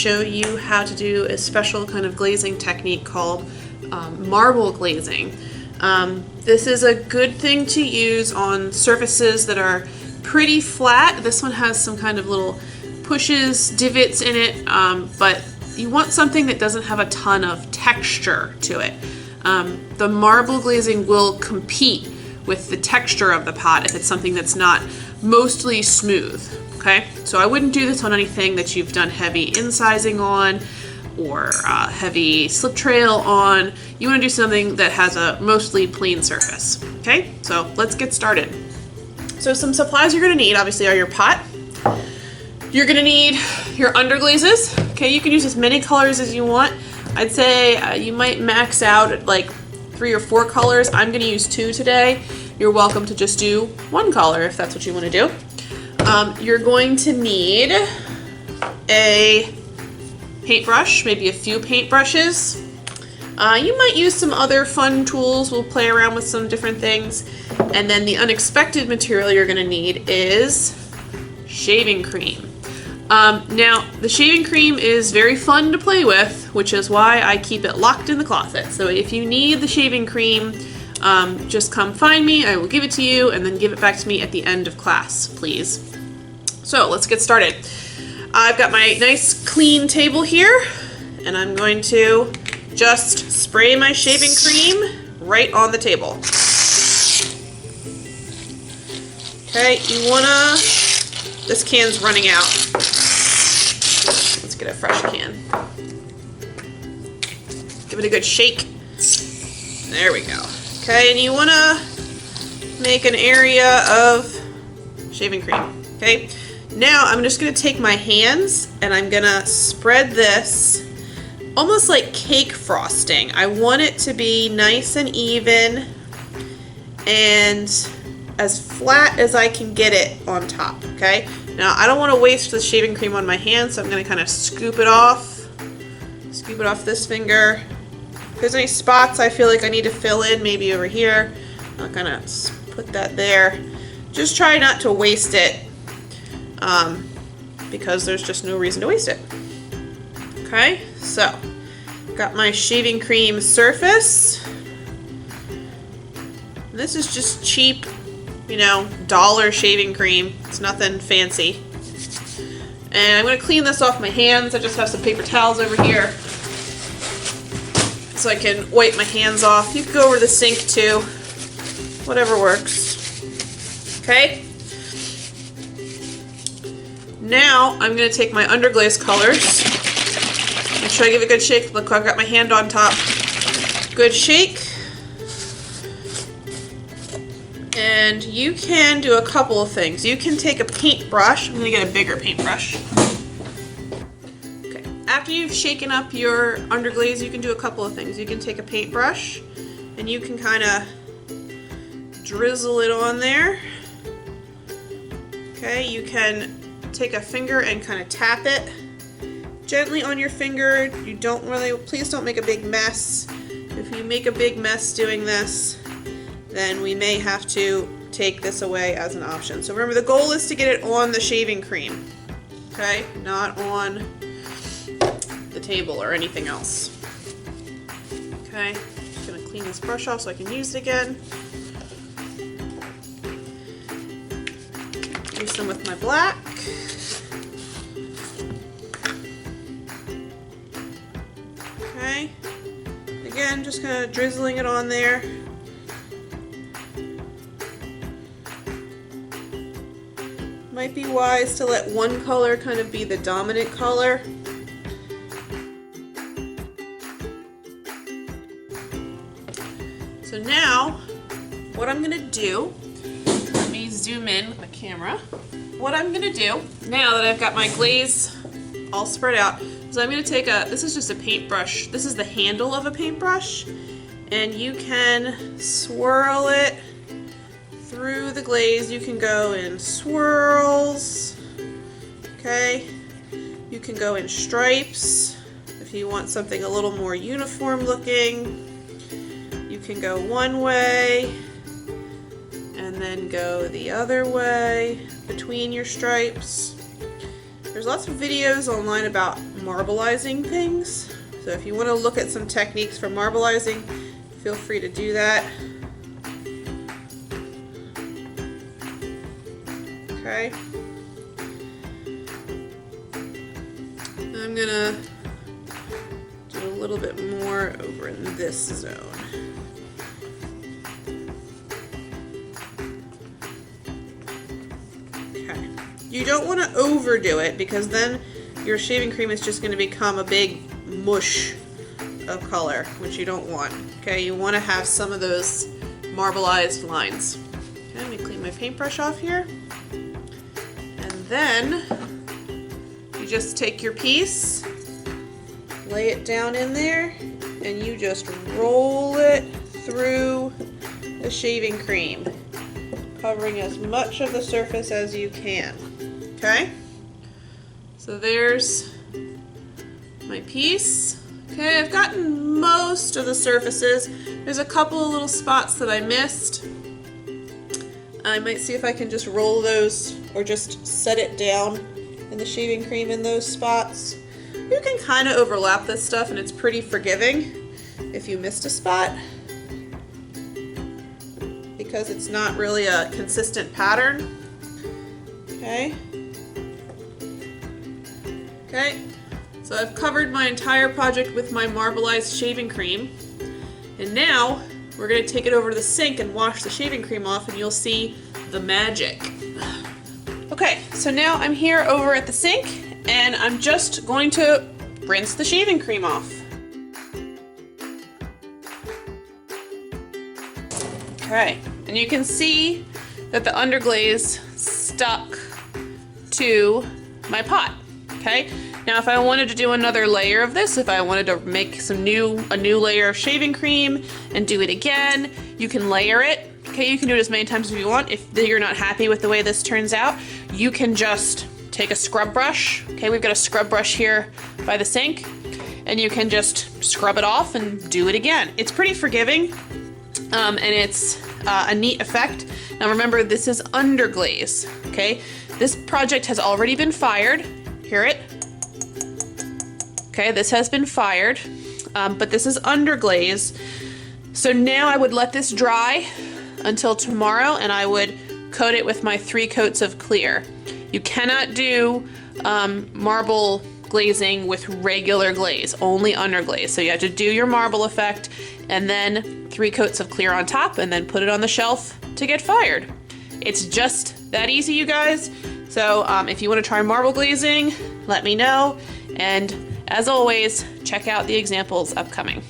show you how to do a special kind of glazing technique called marble glazing. This is a good thing to use on surfaces that are pretty flat. This one has some kind of little pushes, divots in it, but you want something that doesn't have a ton of texture to it. The marble glazing will compete with the texture of the pot if it's something that's not mostly smooth. Okay, so I wouldn't do this on anything that you've done heavy incising on or heavy slip trail on. You want to do something that has a mostly plain surface. Okay, so let's get started. So some supplies you're going to need obviously are your pot. You're going to need your underglazes. Okay, you can use as many colors as you want. I'd say you might max out at like 3 or 4 colors. I'm going to use 2 today. You're welcome to just do 1 color if that's what you want to do. You're going to need a paintbrush, maybe a few paintbrushes. You might use some other fun tools. We'll play around with some different things. And then the unexpected material you're going to need is shaving cream. Now, the shaving cream is very fun to play with, which is why I keep it locked in the closet. So if you need the shaving cream, just come find me. I will give it to you and then give it back to me at the end of class, please. So let's get started. I've got my nice clean table here, and I'm going to just spray my shaving cream right on the table. Okay, you wanna, this can's running out. Let's get a fresh can. Give it a good shake. There we go. Okay, and you wanna make an area of shaving cream, okay? Now I'm just gonna take my hands and I'm gonna spread this almost like cake frosting. I want it to be nice and even and as flat as I can get it on top, okay? Now I don't want to waste the shaving cream on my hand, so I'm gonna kind of scoop it off this finger. If there's any spots I feel like I need to fill in, maybe over here, I'll kind of put that there. Just try not to waste it, because there's just no reason to waste it. Okay, so got my shaving cream surface. This is just cheap, you know, dollar shaving cream. It's nothing fancy. And I'm going to clean this off my hands. I just have some paper towels over here so I can wipe my hands off. You can go over the sink too, whatever works. Okay. Now I'm going to take my underglaze colors. Make sure I give it a good shake. Look, I've got my hand on top. Good shake. And you can do a couple of things. You can take a paintbrush. I'm going to get a bigger paintbrush. Okay. After you've shaken up your underglaze, you can do a couple of things. You can take a paintbrush and you can kind of drizzle it on there. Okay, you can take a finger and kind of tap it gently on your finger. You don't really, please don't make a big mess. If you make a big mess doing this, then we may have to take this away as an option. So remember, the goal is to get it on the shaving cream, okay? Not on the table or anything else. Okay, just gonna clean this brush off so I can use it again. Use them with my black. Okay, again, just kind of drizzling it on there. Might be wise to let one color kind of be the dominant color. So now, what I'm gonna do, let me zoom in with my camera. What I'm gonna do, now that I've got my glaze all spread out, is I'm gonna take this is just a paintbrush. This is the handle of a paintbrush, and you can swirl it through the glaze. You can go in swirls, okay? You can go in stripes if you want something a little more uniform looking. You can go one way and then go the other way between your stripes. There's lots of videos online about marbleizing things. So if you want to look at some techniques for marbleizing, feel free to do that. Okay. I'm gonna do a little bit more over in this zone. Okay. You don't want to overdo it because then your shaving cream is just going to become a big mush of color, which you don't want. Okay, you want to have some of those marbleized lines. Okay, let me clean my paintbrush off here. And then you just take your piece, lay it down in there, and you just roll it through the shaving cream, covering as much of the surface as you can. Okay? So there's my piece. Okay, I've gotten most of the surfaces. There's a couple of little spots that I missed. I might see if I can just roll those or just set it down in the shaving cream in those spots. You can kind of overlap this stuff and it's pretty forgiving if you missed a spot because it's not really a consistent pattern. Okay. Okay. So I've covered my entire project with my marbleized shaving cream. And now we're going to take it over to the sink and wash the shaving cream off and you'll see the magic. Okay, so now I'm here over at the sink and I'm just going to rinse the shaving cream off. Okay, and you can see that the underglaze stuck to my pot. Okay, now if I wanted to do another layer of this, if I wanted to make a new layer of shaving cream and do it again, you can layer it. Okay, you can do it as many times as you want. If you're not happy with the way this turns out, you can just take a scrub brush. Okay, we've got a scrub brush here by the sink, and you can just scrub it off and do it again. It's pretty forgiving, and it's a neat effect. Now remember, this is underglaze. Okay, this project has already been fired. Hear it? Okay, this has been fired, but this is underglaze. So now I would let this dry until tomorrow and I would coat it with my 3 coats of clear. You cannot do marble glazing with regular glaze, only underglaze. So you have to do your marble effect and then 3 coats of clear on top and then put it on the shelf to get fired. It's just that easy, you guys. So if you want to try marble glazing, let me know. And as always, check out the examples upcoming.